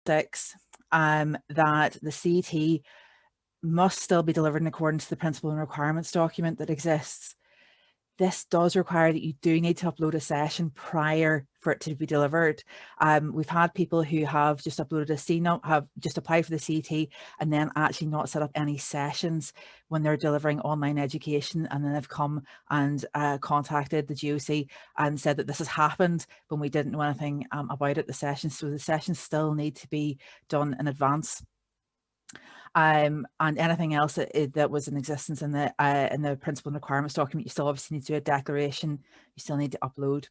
6 that the CET must still be delivered in accordance to the principle and requirements document that exists. This does require that you do need to upload a session prior for it to be delivered. We've had people who have just uploaded a CNUM, have just applied for the CET and then actually not set up any sessions when they're delivering online education, and then they've come and contacted the GOC and said that this has happened when we didn't know anything about it, the sessions. So the sessions still need to be done in advance. And anything else that was in existence in the principle and requirements document, you still obviously need to do a declaration, you still need to upload.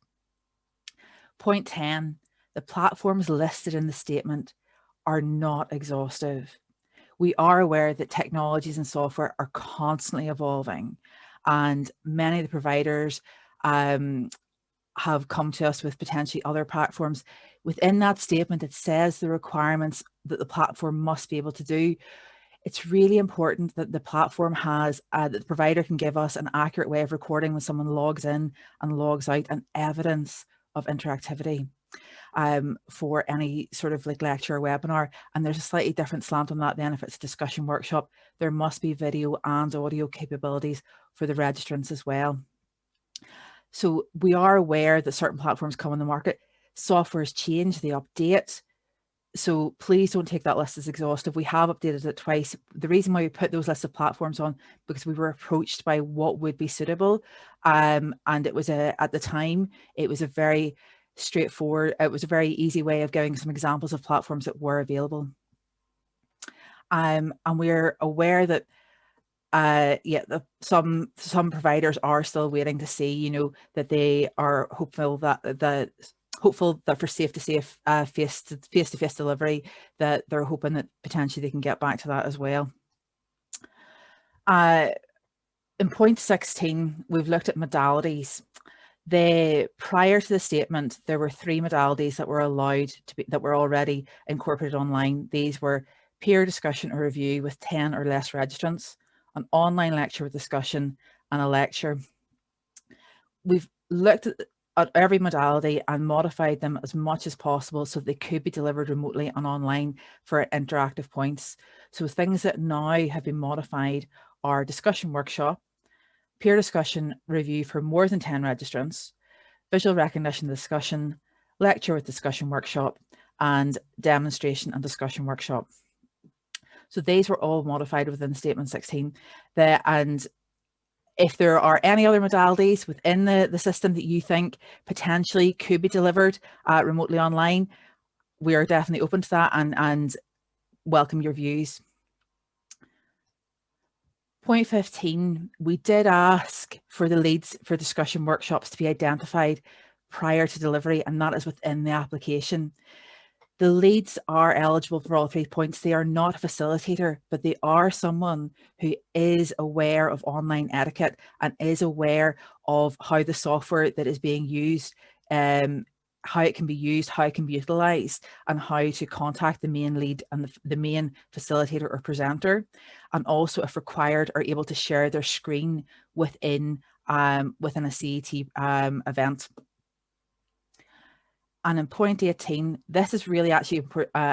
Point 10, the platforms listed in the statement are not exhaustive. We are aware that technologies and software are constantly evolving, and many of the providers have come to us with potentially other platforms. Within that statement, it says the requirements that the platform must be able to do. It's really important that the platform has, that the provider can give us an accurate way of recording when someone logs in and logs out, and evidence of interactivity for any sort of like lecture or webinar. And there's a slightly different slant on that then if it's a discussion workshop. There must be video and audio capabilities for the registrants as well. So we are aware that certain platforms come on the market, softwares change, they update. So please don't take that list as exhaustive. We have updated it twice. The reason why we put those lists of platforms on, because we were approached by what would be suitable. And it was at the time, it was a very straightforward, it was a very easy way of giving some examples of platforms that were available. And we're aware that some providers are still waiting to see, you know, that they are hopeful that for safe-to-safe face-to-face delivery, that they're hoping that potentially they can get back to that as well. In point 16, we've looked at modalities. Prior to the statement, there were 3 modalities that were allowed to be, that were already incorporated online. These were peer discussion or review with 10 or less registrants, an online lecture with discussion, and a lecture. We've looked at every modality and modified them as much as possible so they could be delivered remotely and online for interactive points. So things that now have been modified are discussion workshop, peer discussion review for more than 10 registrants, visual recognition discussion, lecture with discussion workshop, and demonstration and discussion workshop. So these were all modified within Statement 16. And if there are any other modalities within the system that you think potentially could be delivered remotely online, we are definitely open to that and welcome your views. Point 15, we did ask for the leads for discussion workshops to be identified prior to delivery, and that is within the application. The leads are eligible for all 3 points. They are not a facilitator, but they are someone who is aware of online etiquette and is aware of how the software that is being used, how it can be used, how it can be utilized, and how to contact the main lead and the main facilitator or presenter. And also, if required, are able to share their screen within a CET event. And in point 18, this is really actually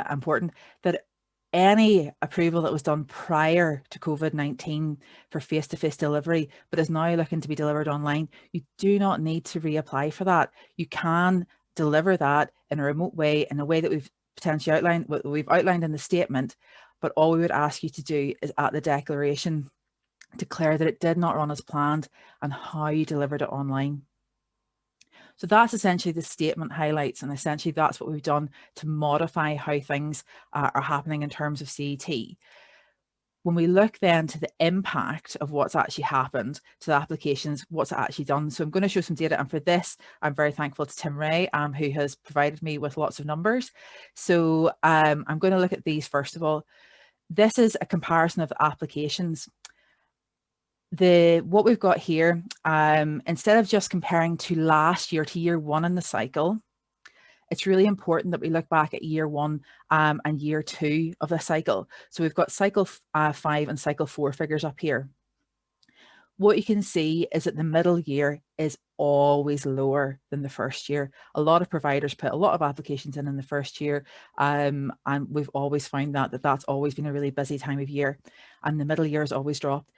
important, that any approval that was done prior to COVID-19 for face-to-face delivery, but is now looking to be delivered online, you do not need to reapply for that. You can deliver that in a remote way, in a way that we've potentially outlined, what we've outlined in the statement, but all we would ask you to do is at the declaration, declare that it did not run as planned and how you delivered it online. So that's essentially the statement highlights, and essentially that's what we've done to modify how things are happening in terms of CET. When we look then to the impact of what's actually happened to the applications, what's it actually done. So I'm going to show some data, and for this, I'm very thankful to Tim Ray, who has provided me with lots of numbers. So I'm going to look at these first of all. This is a comparison of the applications. What we've got here, instead of just comparing to last year, to year 1 in the cycle, it's really important that we look back at year 1 and year 2 of the cycle. So we've got cycle 5 and cycle 4 figures up here. what you can see is that the middle year is always lower than the first year. A lot of providers put a lot of applications in the first year, and we've always found that's always been a really busy time of year, and the middle year has always dropped.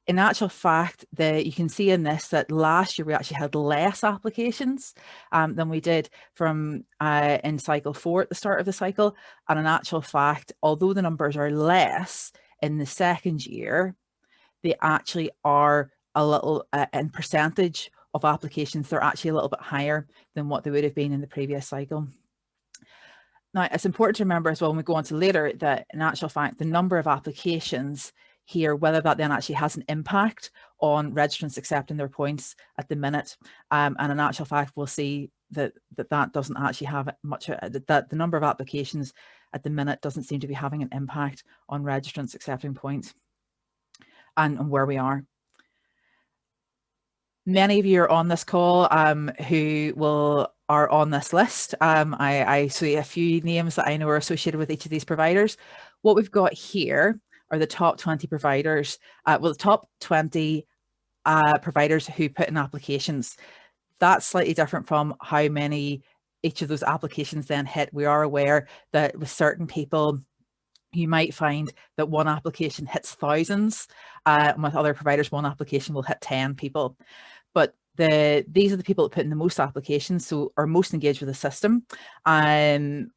In actual fact, you can see in this that last year we actually had less applications than we did from in cycle 4 at the start of the cycle. And in actual fact, although the numbers are less in the second year, they actually are a little, in percentage of applications, they're actually a little bit higher than what they would have been in the previous cycle. Now, it's important to remember as well when we go on to later that in actual fact, the number of applications here, whether that then actually has an impact on registrants accepting their points at the minute. And in actual fact, we'll see that doesn't actually have much, that the number of applications at the minute doesn't seem to be having an impact on registrants accepting points and where we are. Many of you are on this call who are on this list. I see a few names that I know are associated with each of these providers. What we've got here are the top 20 providers, the top 20 providers who put in applications. That's slightly different from how many each of those applications then hit. We are aware that with certain people, you might find that one application hits thousands, and with other providers, one application will hit 10 people. But these are the people that put in the most applications, so are most engaged with the system. And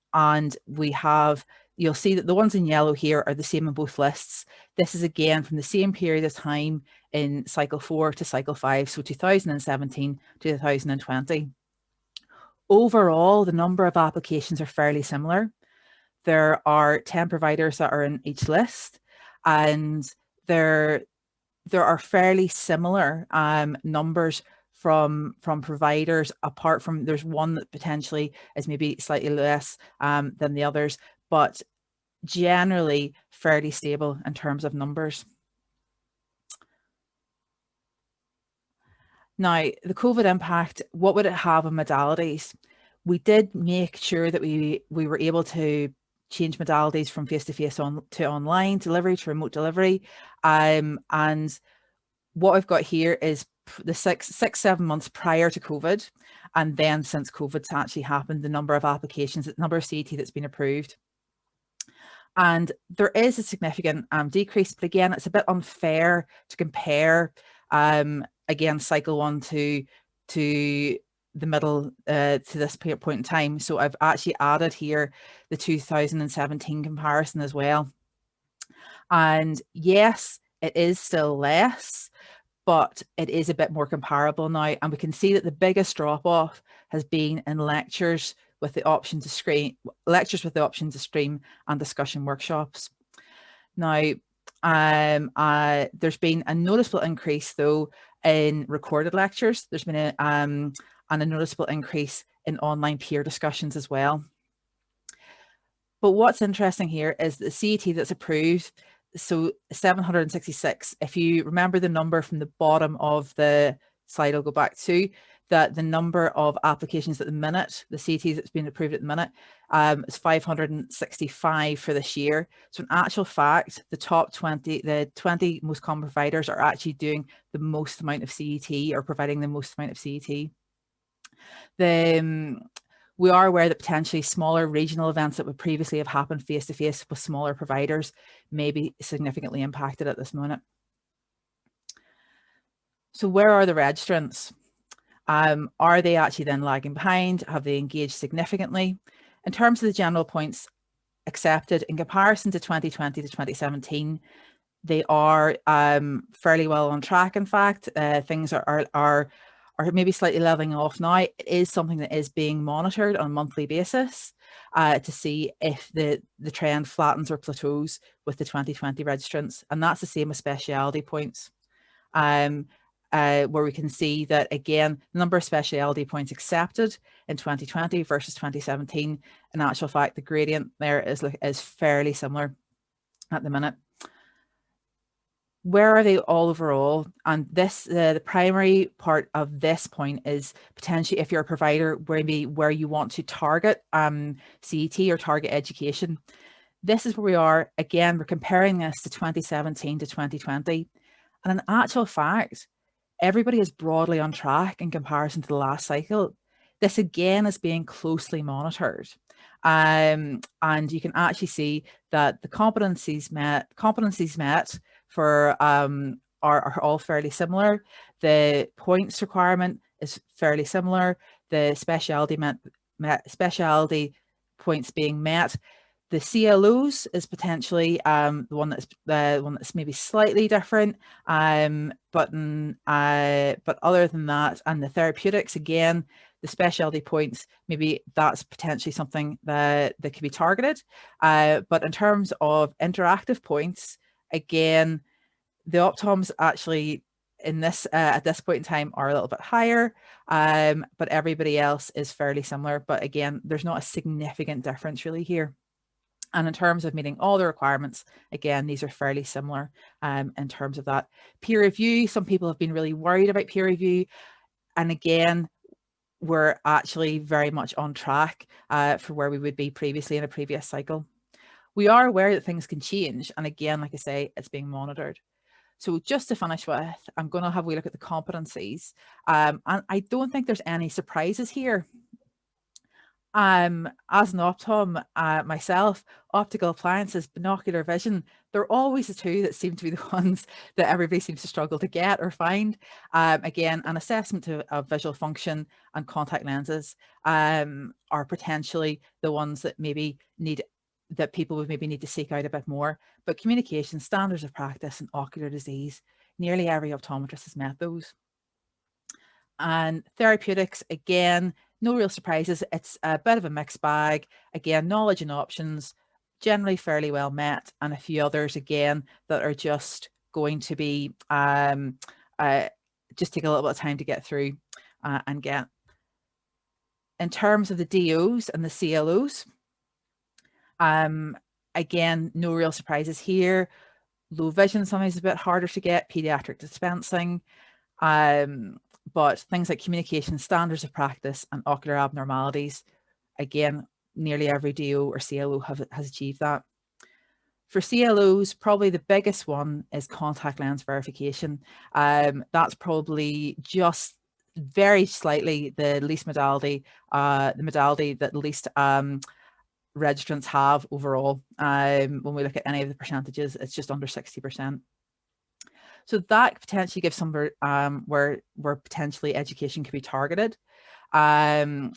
we have, you'll see that the ones in yellow here are the same in both lists. This is again from the same period of time in cycle 4 to cycle 5, so 2017 to 2020. Overall, the number of applications are fairly similar. There are 10 providers that are in each list, and there are fairly similar numbers from providers, apart from there's one that potentially is maybe slightly less than the others, but generally fairly stable in terms of numbers. Now, the COVID impact, what would it have on modalities? We did make sure that we were able to change modalities from face-to-face to online delivery to remote delivery. And what I've got here is the 6-7 months prior to COVID. And then since COVID's actually happened, the number of applications, the number of CET that's been approved. And there is a significant decrease, but again, it's a bit unfair to compare again, cycle 1 to the middle to this point in time. So I've actually added here the 2017 comparison as well. And yes, it is still less, but it is a bit more comparable now. And we can see that the biggest drop off has been in lectures with the option to stream, and discussion workshops. Now, there's been a noticeable increase though in recorded lectures. There's been a noticeable increase in online peer discussions as well. But what's interesting here is the CET that's approved, so 766, if you remember the number from the bottom of the slide I'll go back to, that the number of applications at the minute, the CET that's been approved at the minute, is 565 for this year. So in actual fact, the top 20, the 20 most common providers are actually doing the most amount of CET, or providing the most amount of CET. We are aware that potentially smaller regional events that would previously have happened face-to-face with smaller providers may be significantly impacted at this moment. So where are the registrants? Are they actually then lagging behind? Have they engaged significantly? In terms of the general points accepted in comparison to 2020 to 2017, they are fairly well on track. In fact, things are maybe slightly leveling off now. It is something that is being monitored on a monthly basis to see if the trend flattens or plateaus with the 2020 registrants. And that's the same with specialty points, where we can see that, again, the number of specialty points accepted in 2020 versus 2017, in actual fact, the gradient there is fairly similar at the minute. Where are they all overall? And this, the primary part of this point is potentially if you're a provider, maybe where you want to target CET or target education. This is where we are. Again, we're comparing this to 2017 to 2020. And in actual fact, everybody is broadly on track in comparison to the last cycle. This again is being closely monitored. And you can actually see that the competencies met for are all fairly similar. The points requirement is fairly similar. The specialty points being met. The CLOs is potentially the one that's maybe slightly different, but other than that, and the therapeutics again, the specialty points, maybe that's potentially something that could be targeted. But in terms of interactive points, again, the optoms actually in this at this point in time are a little bit higher, but everybody else is fairly similar. But again, there's not a significant difference really here. And in terms of meeting all the requirements, again, these are fairly similar in terms of that. Peer review, some people have been really worried about peer review. And again, we're actually very much on track for where we would be previously in a previous cycle. We are aware that things can change. And again, like I say, it's being monitored. So just to finish with, I'm going to have a wee look at the competencies. And I don't think there's any surprises here. As an optom myself, optical appliances, binocular vision, they're always the two that seem to be the ones that everybody seems to struggle to get or find. Again, an assessment of visual function and contact lenses are potentially the ones that people would maybe need to seek out a bit more. But communication, standards of practice, and ocular disease, nearly every optometrist has met those. And therapeutics, again, no real surprises. It's a bit of a mixed bag. Again, knowledge and options generally fairly well met, and a few others again that are just going to be just take a little bit of time to get through and get. In terms of the DOs and the CLOs, again, no real surprises here. Low vision sometimes is a bit harder to get, pediatric dispensing. But things like communication, standards of practice, and ocular abnormalities, again, nearly every DO or CLO has achieved that. For CLOs, probably the biggest one is contact lens verification. That's probably just very slightly the least modality, the modality that least registrants have overall. When we look at any of the percentages, it's just under 60%. So that potentially gives some where potentially education could be targeted, and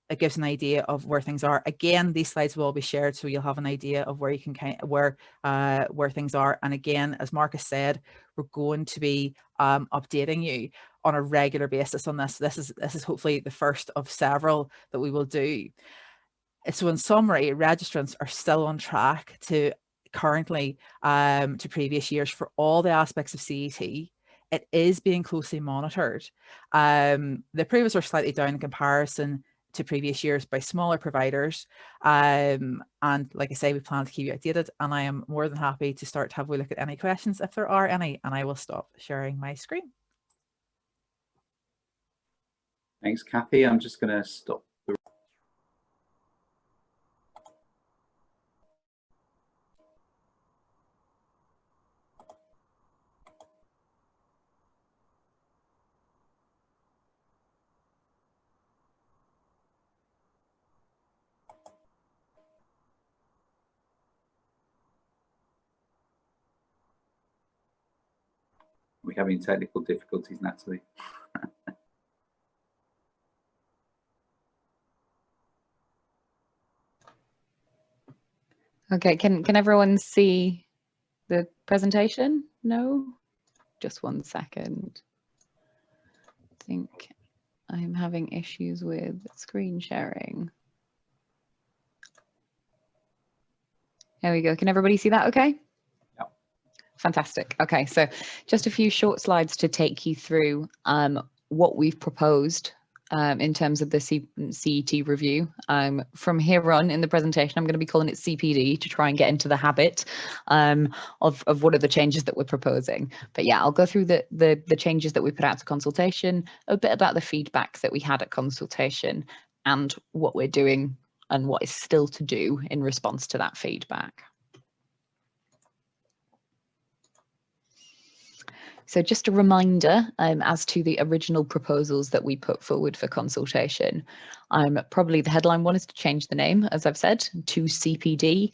it gives an idea of where things are. Again, these slides will all be shared, so you'll have an idea of where you can where things are. And again, as Marcus said, we're going to be updating you on a regular basis on this. This is hopefully the first of several that we will do. So in summary, registrants are still on track to currently to previous years for all the aspects of CET. It is being closely monitored. The previous are slightly down in comparison to previous years by smaller providers. And like I say, we plan to keep you updated, and I am more than happy to start to have a look at any questions if there are any, and I will stop sharing my screen. Thanks, Kathy. I'm just going to stop. We're having technical difficulties, Natalie. Okay, can everyone see the presentation? No? Just 1 second. I think I'm having issues with screen sharing. There we go. Can everybody see that okay? Yep. Fantastic. Okay, so just a few short slides to take you through what we've proposed in terms of the CET review. From here on in the presentation, I'm going to be calling it CPD to try and get into the habit of what are the changes that we're proposing. But yeah, I'll go through the changes that we put out to consultation, a bit about the feedback that we had at consultation, and what we're doing and what is still to do in response to that feedback. So just a reminder as to the original proposals that we put forward for consultation. Probably the headline one is to change the name, as I've said, to CPD,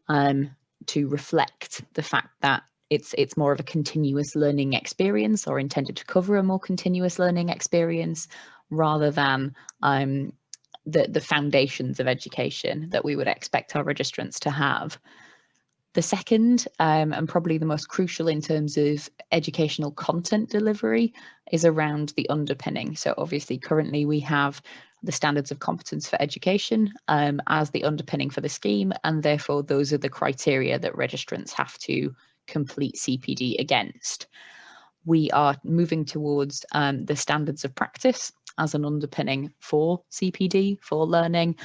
to reflect the fact that it's more of a continuous learning experience, or intended to cover a more continuous learning experience, rather than the foundations of education that we would expect our registrants to have. The second, and probably the most crucial in terms of educational content delivery, is around the underpinning. So obviously currently we have the standards of competence for education as the underpinning for the scheme, and therefore those are the criteria that registrants have to complete CPD against. We are moving towards the standards of practice as an underpinning for CPD, for learning,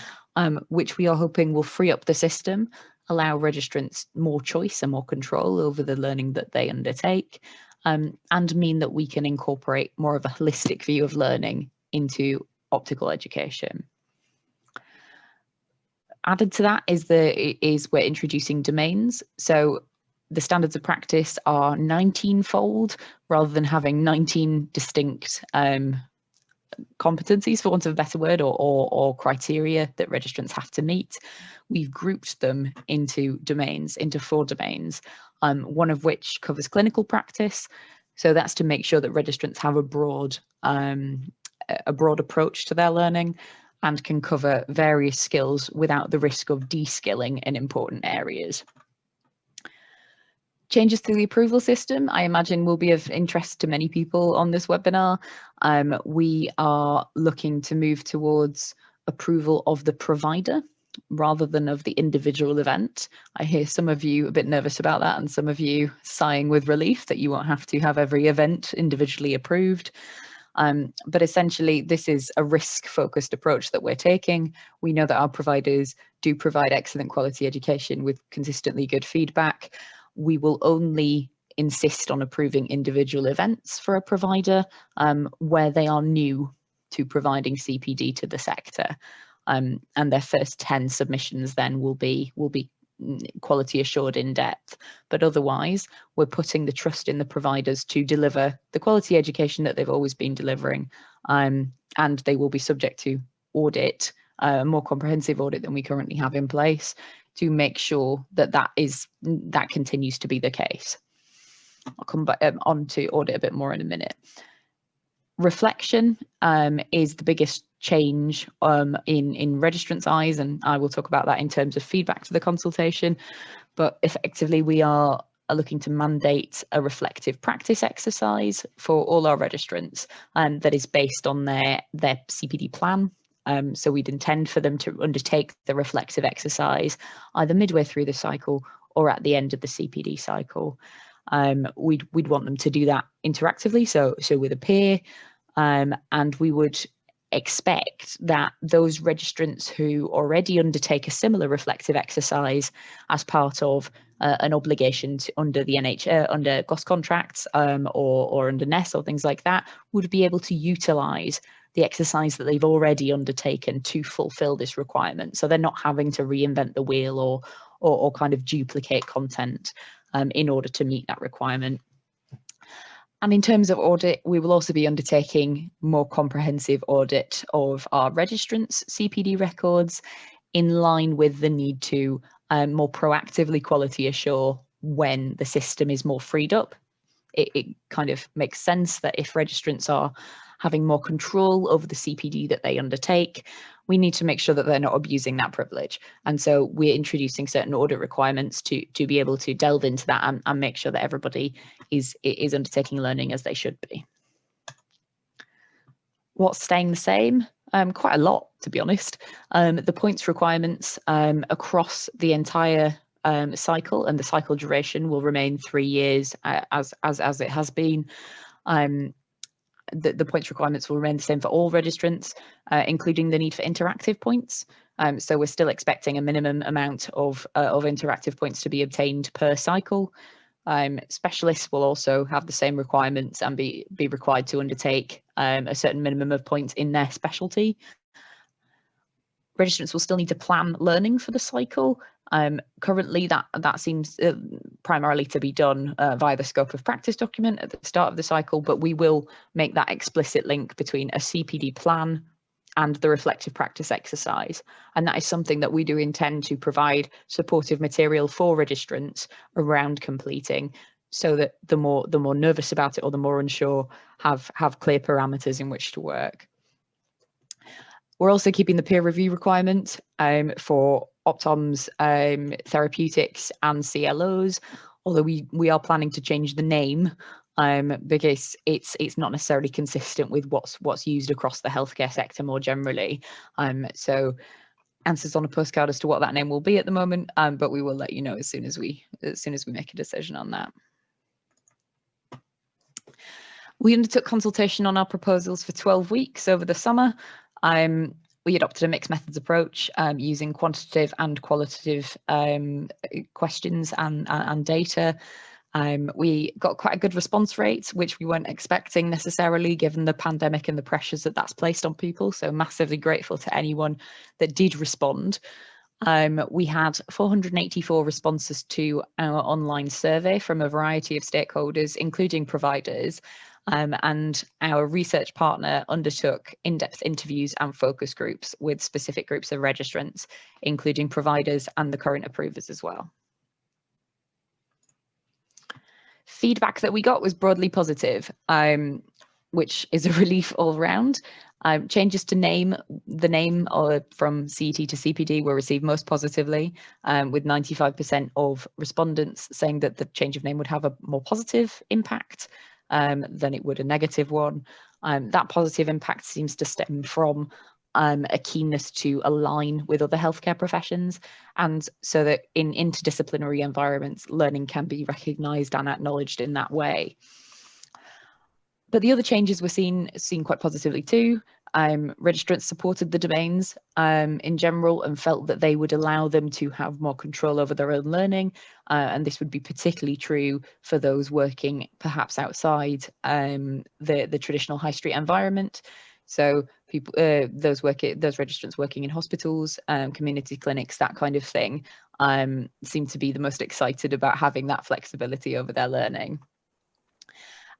which we are hoping will free up the system, allow registrants more choice and more control over the learning that they undertake, and mean that we can incorporate more of a holistic view of learning into optical education. Added to that is we're introducing domains. So the standards of practice are 19-fold rather than having 19 distinct competencies, for want of a better word, or criteria that registrants have to meet. We've grouped them into domains, into 4 domains, one of which covers clinical practice. So that's to make sure that registrants have a broad approach to their learning and can cover various skills without the risk of de-skilling in important areas. Changes to the approval system, I imagine, will be of interest to many people on this webinar. We are looking to move towards approval of the provider rather than of the individual event. I hear some of you a bit nervous about that, and some of you sighing with relief that you won't have to have every event individually approved. But essentially, this is a risk-focused approach that we're taking. We know that our providers do provide excellent quality education with consistently good feedback. We will only insist on approving individual events for a provider where they are new to providing CPD to the sector. And their first 10 submissions then will be quality assured in depth. But otherwise, we're putting the trust in the providers to deliver the quality education that they've always been delivering. And they will be subject to audit, a more comprehensive audit than we currently have in place, to make sure that that continues to be the case. I'll come back on to audit a bit more in a minute. Reflection is the biggest change in registrants' eyes, and I will talk about that in terms of feedback to the consultation. But effectively, we are looking to mandate a reflective practice exercise for all our registrants that is based on their CPD plan. So we'd intend for them to undertake the reflective exercise either midway through the cycle or at the end of the CPD cycle. We'd want them to do that interactively, so with a peer, and we would expect that those registrants who already undertake a similar reflective exercise as part of an obligation under the under GOS contracts or under NES or things like that, would be able to utilise the exercise that they've already undertaken to fulfil this requirement. So they're not having to reinvent the wheel or kind of duplicate content in order to meet that requirement. And in terms of audit, we will also be undertaking more comprehensive audit of our registrants' CPD records in line with the need to more proactively quality assure when the system is more freed up. It kind of makes sense that if registrants are having more control over the CPD that they undertake, we need to make sure that they're not abusing that privilege. And so we're introducing certain audit requirements to be able to delve into that and make sure that everybody is undertaking learning as they should be. What's staying the same? Quite a lot, to be honest. The points requirements across the entire cycle, and the cycle duration will remain 3 years as it has been. The points requirements will remain the same for all registrants, including the need for interactive points. So we're still expecting a minimum amount of interactive points to be obtained per cycle. Specialists will also have the same requirements and be required to undertake a certain minimum of points in their specialty. Registrants will still need to plan learning for the cycle, Currently, that seems primarily to be done via the scope of practice document at the start of the cycle, but we will make that explicit link between a CPD plan and the reflective practice exercise. And that is something that we do intend to provide supportive material for registrants around completing, so that the more nervous about it or the more unsure have clear parameters in which to work. We're also keeping the peer review requirement for optoms, therapeutics and CLOs, although we are planning to change the name because it's not necessarily consistent with what's used across the healthcare sector more generally. So answers on a postcard as to what that name will be at the moment, but we will let you know as soon as we make a decision on that. We undertook consultation on our proposals for 12 weeks over the summer. We adopted a mixed methods approach using quantitative and qualitative questions and data. We got quite a good response rate, which we weren't expecting necessarily given the pandemic and the pressures that's placed on people. So massively grateful to anyone that did respond. We had 484 responses to our online survey from a variety of stakeholders, including providers. And our research partner undertook in-depth interviews and focus groups with specific groups of registrants, including providers and the current approvers as well. Feedback that we got was broadly positive, which is a relief all round. Changes to the name from CET to CPD were received most positively, with 95% of respondents saying that the change of name would have a more positive impact than it would a negative one. That positive impact seems to stem from a keenness to align with other healthcare professions, and so that in interdisciplinary environments, learning can be recognised and acknowledged in that way. But the other changes were seen quite positively too. Registrants supported the domains in general and felt that they would allow them to have more control over their own learning, and this would be particularly true for those working perhaps outside the traditional high street environment. So people, those registrants working in hospitals, community clinics, that kind of thing, seem to be the most excited about having that flexibility over their learning.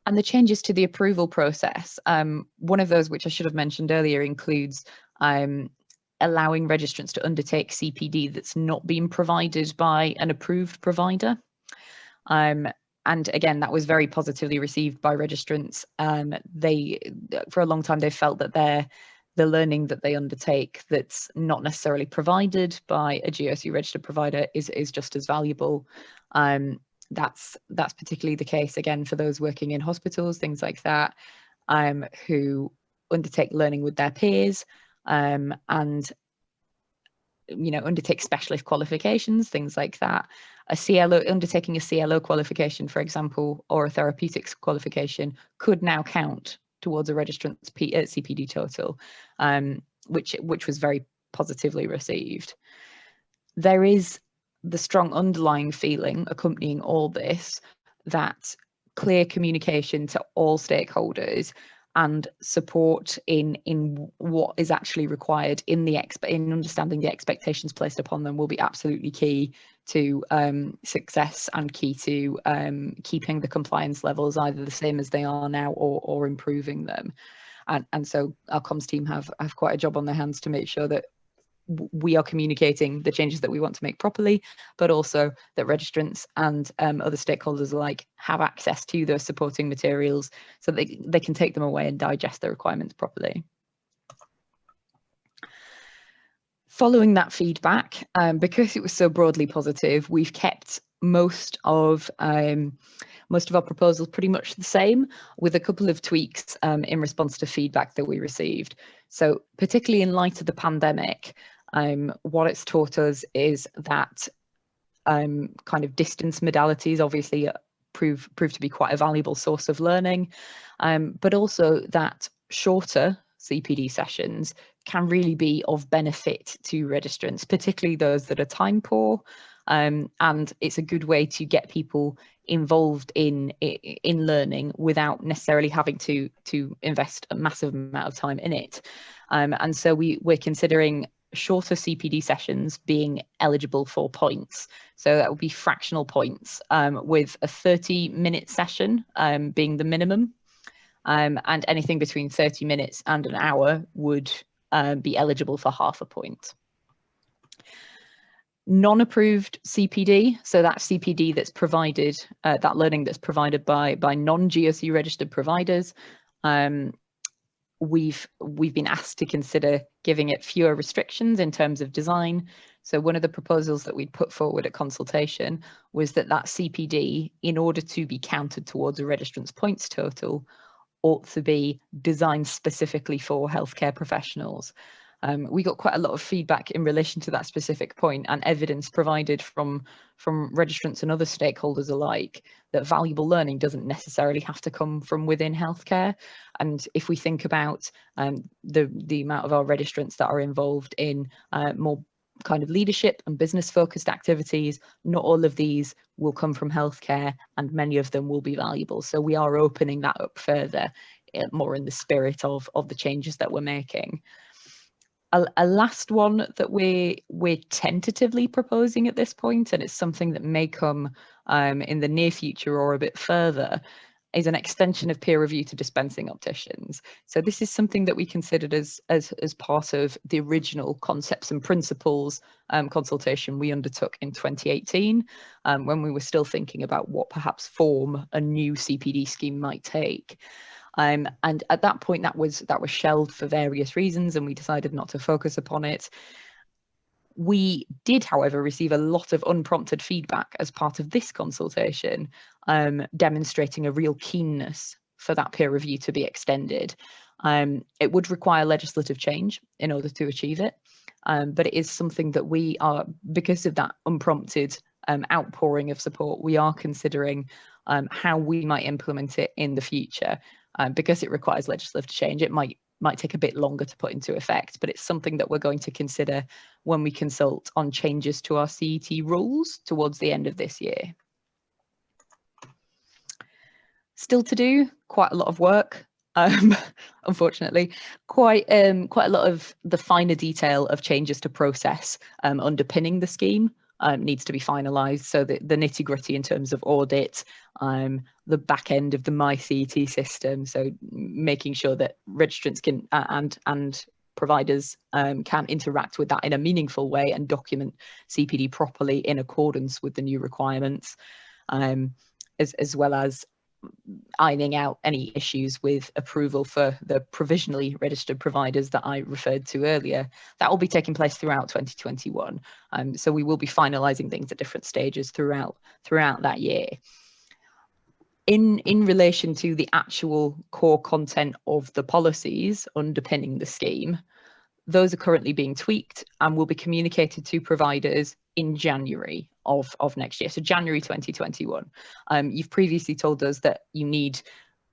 And the changes to the approval process, one of those which I should have mentioned earlier includes allowing registrants to undertake CPD that's not been provided by an approved provider. And again, that was very positively received by registrants. For a long time, they felt that the learning that they undertake that's not necessarily provided by a GOC registered provider is just as valuable. That's particularly the case again for those working in hospitals, things like that, who undertake learning with their peers and undertake specialist qualifications, things like that. Undertaking a CLO qualification, for example, or a therapeutics qualification could now count towards a registrant's CPD total, which was very positively received. There is the strong underlying feeling accompanying all this that clear communication to all stakeholders and support in what is actually required in understanding the expectations placed upon them will be absolutely key to success and key to keeping the compliance levels either the same as they are now or improving them. And so our comms team have quite a job on their hands to make sure that we are communicating the changes that we want to make properly, but also that registrants and other stakeholders alike have access to those supporting materials so they can take them away and digest the requirements properly. Following that feedback, because it was so broadly positive, we've kept most of our proposals pretty much the same, with a couple of tweaks in response to feedback that we received. So particularly in light of the pandemic, what it's taught us is that kind of distance modalities obviously prove to be quite a valuable source of learning, but also that shorter CPD sessions can really be of benefit to registrants, particularly those that are time poor, and it's a good way to get people involved in learning without necessarily having to invest a massive amount of time in it. And so we're considering shorter CPD sessions being eligible for points. So that would be fractional points, with a 30-minute session being the minimum, and anything between 30 minutes and an hour would be eligible for half a point. Non-approved CPD, so that CPD that's provided, that learning that's provided by non-GOC registered providers, we've been asked to consider giving it fewer restrictions in terms of design. So one of the proposals that we'd put forward at consultation was that CPD, in order to be counted towards a registrant's points total, ought to be designed specifically for healthcare professionals. We got quite a lot of feedback in relation to that specific point, and evidence provided from registrants and other stakeholders alike that valuable learning doesn't necessarily have to come from within healthcare. And if we think about the amount of our registrants that are involved in more kind of leadership and business focused activities, not all of these will come from healthcare, and many of them will be valuable. So we are opening that up further, more in the spirit of the changes that we're making. A last one that we're tentatively proposing at this point, and it's something that may come in the near future or a bit further, is an extension of peer review to dispensing opticians. So this is something that we considered as part of the original concepts and principles consultation we undertook in 2018, when we were still thinking about what perhaps form a new CPD scheme might take. And at that point, that was shelved for various reasons, and we decided not to focus upon it. We did, however, receive a lot of unprompted feedback as part of this consultation, demonstrating a real keenness for that peer review to be extended. It would require legislative change in order to achieve it, but it is something that we are, because of that unprompted outpouring of support, we are considering how we might implement it in the future. Because it requires legislative change, it might take a bit longer to put into effect, but it's something that we're going to consider when we consult on changes to our CET rules towards the end of this year. Still to do, quite a lot of work. Unfortunately, quite a lot of the finer detail of changes to process underpinning the scheme needs to be finalised. So the nitty-gritty in terms of audit, the back end of the MyCET system, so making sure that registrants can and providers can interact with that in a meaningful way and document CPD properly in accordance with the new requirements, as well as ironing out any issues with approval for the provisionally registered providers that I referred to earlier. That will be taking place throughout 2021. So we will be finalising things at different stages throughout that year. In relation to the actual core content of the policies underpinning the scheme, those are currently being tweaked and will be communicated to providers in January of next year, so January 2021. You've previously told us that you need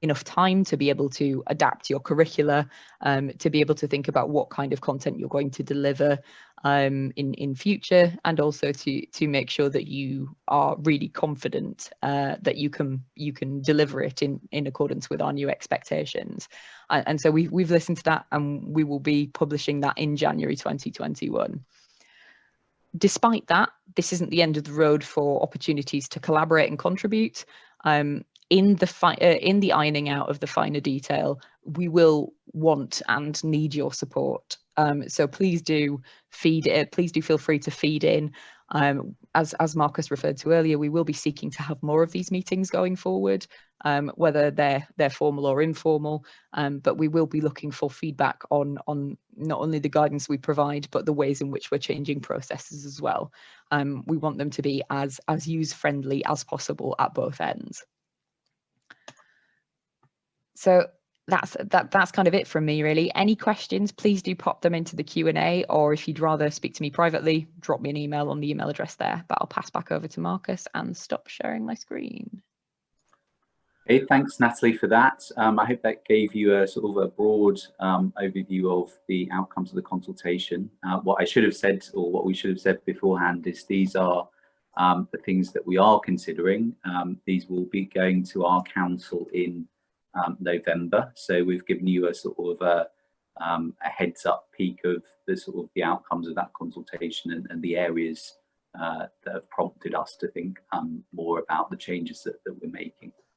enough time to be able to adapt your curricula, to be able to think about what kind of content you're going to deliver in future, and also to make sure that you are really confident that you can deliver it in accordance with our new expectations. And so we've listened to that, and we will be publishing that in January 2021. Despite that, this isn't the end of the road for opportunities to collaborate and contribute. In the ironing out of the finer detail, we will want and need your support. So please do feel free to feed in. As Marcus referred to earlier, we will be seeking to have more of these meetings going forward, whether they're formal or informal, but we will be looking for feedback on not only the guidance we provide, but the ways in which we're changing processes as well. We want them to be as user-friendly as possible at both ends. So that's kind of it from me, really. Any questions, please do pop them into the Q&A, or if you'd rather speak to me privately, drop me an email on the email address there. But I'll pass back over to Marcus and stop sharing my screen. Hey, thanks, Natalie, for that. I hope that gave you a sort of a broad overview of the outcomes of the consultation. What I should have said, or what we should have said beforehand, is these are the things that we are considering. These will be going to our council in November. So we've given you a sort of a heads up peek of the sort of the outcomes of that consultation and the areas that have prompted us to think more about the changes that we're making.